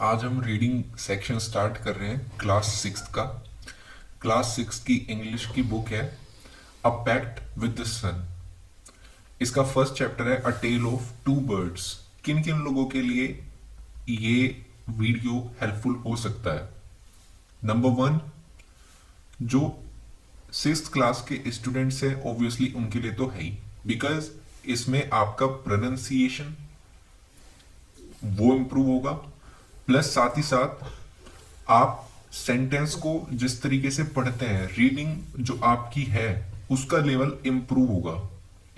आज हम reading section start कर रहे हैं क्लास सिक्स का। क्लास सिक्स की इंग्लिश की बुक है अ पैक्ट विद द सन। इसका फर्स्ट चैप्टर है अ टेल ऑफ टू बर्ड्स। किन किन लोगों के लिए ये वीडियो हेल्पफुल हो सकता है? नंबर वन, जो सिक्स्थ क्लास के स्टूडेंट्स हैं ऑब्वियसली उनके लिए तो है ही, बिकॉज इसमें आपका प्रोनाउंसिएशन वो इम्प्रूव होगा, प्लस साथ ही साथ आप सेंटेंस को जिस तरीके से पढ़ते हैं, रीडिंग जो आपकी है उसका लेवल इम्प्रूव होगा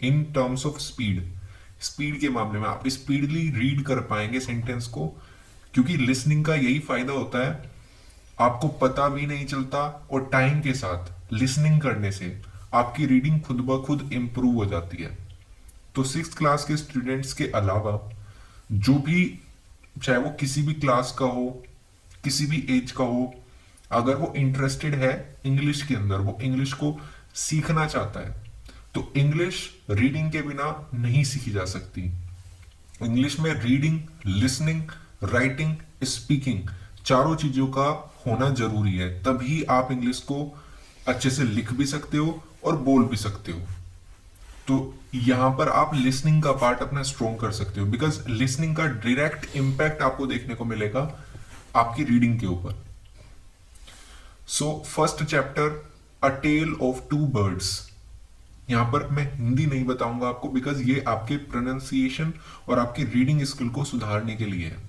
in terms of speed. Speed के मामले में आप स्पीडली रीड कर पाएंगे सेंटेंस को, क्योंकि लिसनिंग का यही फायदा होता है, आपको पता भी नहीं चलता और टाइम के साथ लिसनिंग करने से आपकी रीडिंग खुद ब खुद इम्प्रूव हो जाती है। तो सिक्स क्लास के स्टूडेंट्स के अलावा जो भी, चाहे वो किसी भी क्लास का हो, किसी भी एज का हो, अगर वो इंटरेस्टेड है इंग्लिश के अंदर, वो इंग्लिश को सीखना चाहता है, तो इंग्लिश रीडिंग के बिना नहीं सीखी जा सकती। इंग्लिश में रीडिंग, लिसनिंग, राइटिंग, स्पीकिंग चारों चीजों का होना जरूरी है, तभी आप इंग्लिश को अच्छे से लिख भी सकते हो और बोल भी सकते हो। तो यहां पर आप लिसनिंग का पार्ट अपना स्ट्रॉन्ग कर सकते हो, बिकॉज लिसनिंग का डायरेक्ट इंपैक्ट आपको देखने को मिलेगा आपकी रीडिंग के ऊपर। So first chapter a tale of two birds. यहां पर मैं हिंदी नहीं बताऊंगा आपको, बिकॉज ये आपके प्रोनाउंसिएशन और आपकी रीडिंग स्किल को सुधारने के लिए है।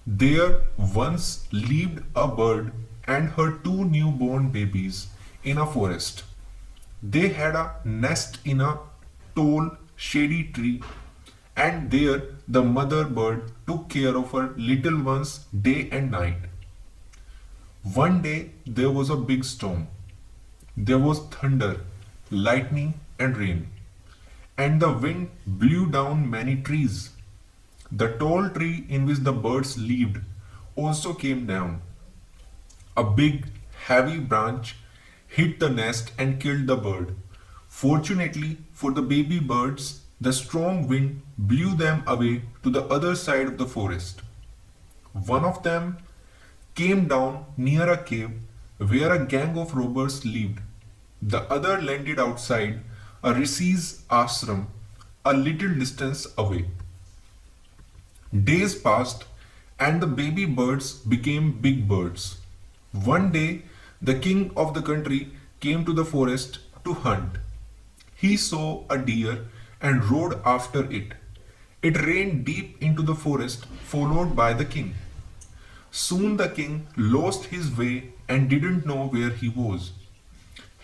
There once lived a bird and her two newborn babies in a forest. They had a nest in a tall, shady tree, and there the mother bird took care of her little ones day and night. One day there was a big storm. There was thunder, lightning, and rain, and the wind blew down many trees. The tall tree in which the birds lived also came down. A big, heavy branch hit the nest and killed the bird. Fortunately for the baby birds, the strong wind blew them away to the other side of the forest. One of them came down near a cave where a gang of robbers lived. The other landed outside a rishis ashram a little distance away. Days passed and the baby birds became big birds. One day, the king of the country came to the forest to hunt. He saw a deer and rode after it. It ran deep into the forest, followed by the king. Soon the king lost his way and didn't know where he was.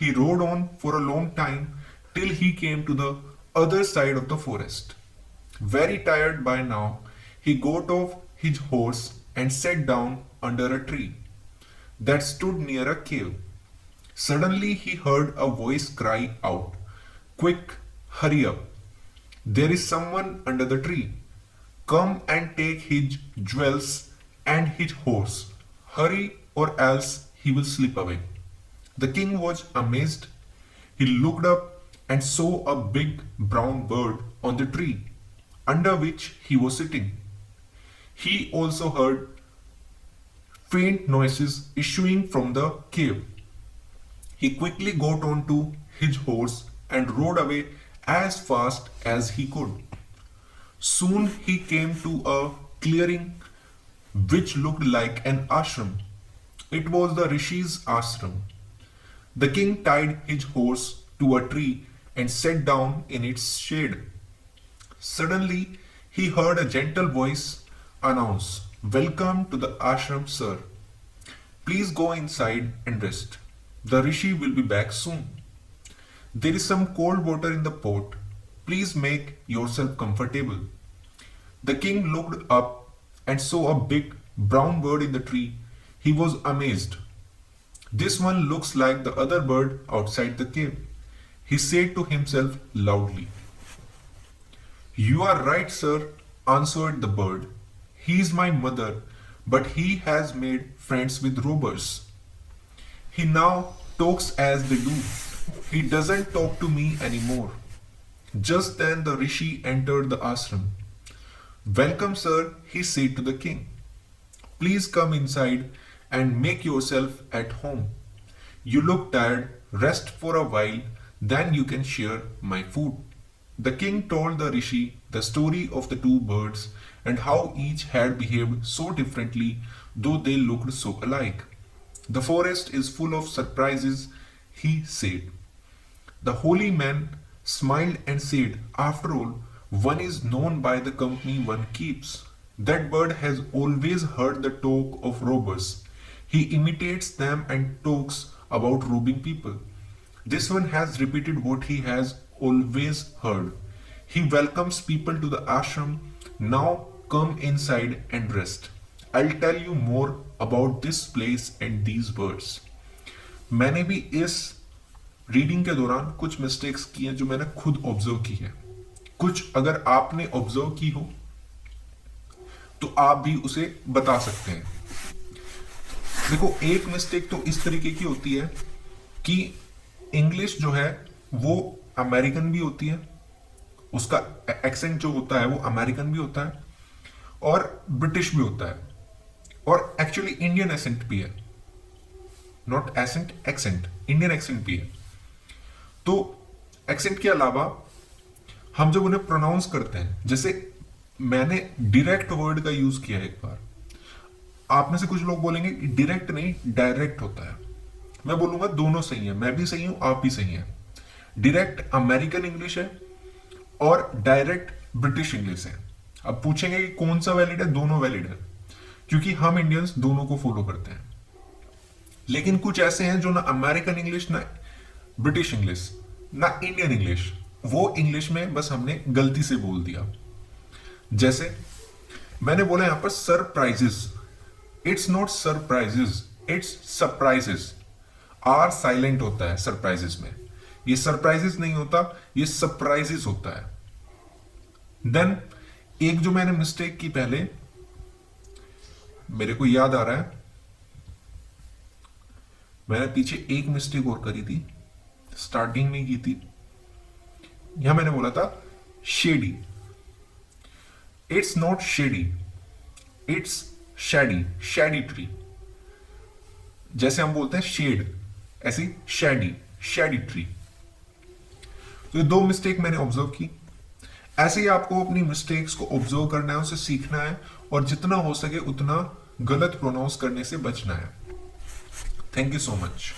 He rode on for a long time till he came to the other side of the forest. Very tired by now, he got off his horse and sat down under a tree that stood near a cave. Suddenly he heard a voice cry out, "Quick, hurry up! There is someone under the tree. Come and take his jewels and his horse. Hurry, or else he will slip away." The king was amazed. He looked up and saw a big brown bird on the tree under which he was sitting. He also heard faint noises issuing from the cave. He quickly got onto his horse and rode away as fast as he could. Soon he came to a clearing which looked like an ashram. It was the Rishi's ashram. The king tied his horse to a tree and sat down in its shade. Suddenly he heard a gentle voice announce, "Welcome to the ashram, sir. Please go inside and rest. The rishi will be back soon. There is some cold water in the pot. Please make yourself comfortable." The king looked up and saw a big brown bird in the tree. He was amazed. "This one looks like the other bird outside the cave," he said to himself loudly. "You are right, sir," answered the bird. "He is my mother, but he has made friends with robbers. He now talks as they do. He doesn't talk to me anymore." Just then the rishi entered the ashram. "Welcome, sir," he said to the king. Please come inside and make yourself at home. You look tired, rest for a while, then you can share my food. The king told the rishi the story of the two birds and how each had behaved so differently, though they looked so alike. The forest is full of surprises, he said. The holy man smiled and said, after all, one is known by the company one keeps. That bird has always heard the talk of robbers. He imitates them and talks about robbing people. This one has repeated what he has always heard. He welcomes people to the ashram. Now come inside and rest. I'll tell you more about this place and these birds. मैंने भी इस reading के दौरान कुछ mistakes की हैं जो मैंने खुद ऑब्जर्व की है. कुछ अगर आपने ऑब्जर्व की हो तो आप भी उसे बता सकते हैं. देखो, एक मिस्टेक तो इस तरीके की होती है कि इंग्लिश जो है वो अमेरिकन भी होती है, उसका एक्सेंट जो होता है वो अमेरिकन भी होता है और ब्रिटिश भी होता है, और एक्चुअली इंडियन एसेंट भी है. Not accent, accent, Indian accent भी है. तो एक्सेंट के अलावा हम जब उन्हें प्रोनाउंस करते हैं, जैसे मैंने डायरेक्ट वर्ड का यूज किया एक बार. आप में से कुछ लोग बोलेंगे कि डायरेक्ट नहीं डायरेक्ट होता है. मैं बोलूंगा दोनों सही है, मैं भी सही हूं, आप भी सही हैं. डायरेक्ट अमेरिकन इंग्लिश है और डायरेक्ट ब्रिटिश इंग्लिश है. अब पूछेंगे कि कौन सा वैलिड है? दोनों वैलिड है, क्योंकि हम इंडियंस दोनों को फॉलो करते हैं. लेकिन कुछ ऐसे हैं जो ना अमेरिकन इंग्लिश, ना ब्रिटिश इंग्लिश, ना इंडियन इंग्लिश, वो इंग्लिश में बस हमने गलती से बोल दिया. जैसे मैंने बोला यहां पर surprises. It's not surprises, it's surprises. R silent होता है सरप्राइजेस में. ये सरप्राइजेस नहीं होता, ये सरप्राइजेस होता है. देन एक जो मैंने मिस्टेक की पहले, मेरे को याद आ रहा है, मैंने पीछे एक मिस्टेक और करी थी, स्टार्टिंग में की थी. यहां मैंने बोला था shady. It's not shady, it's Shady, Shady tree. जैसे हम बोलते हैं शेड, ऐसी शैडी, शैडी ट्री. तो ये दो मिस्टेक मैंने ऑब्जर्व की. ऐसे ही आपको अपनी मिस्टेक्स को ऑब्जर्व करना है, उसे सीखना है, और जितना हो सके उतना गलत प्रोनाउंस करने से बचना है. Thank you so much.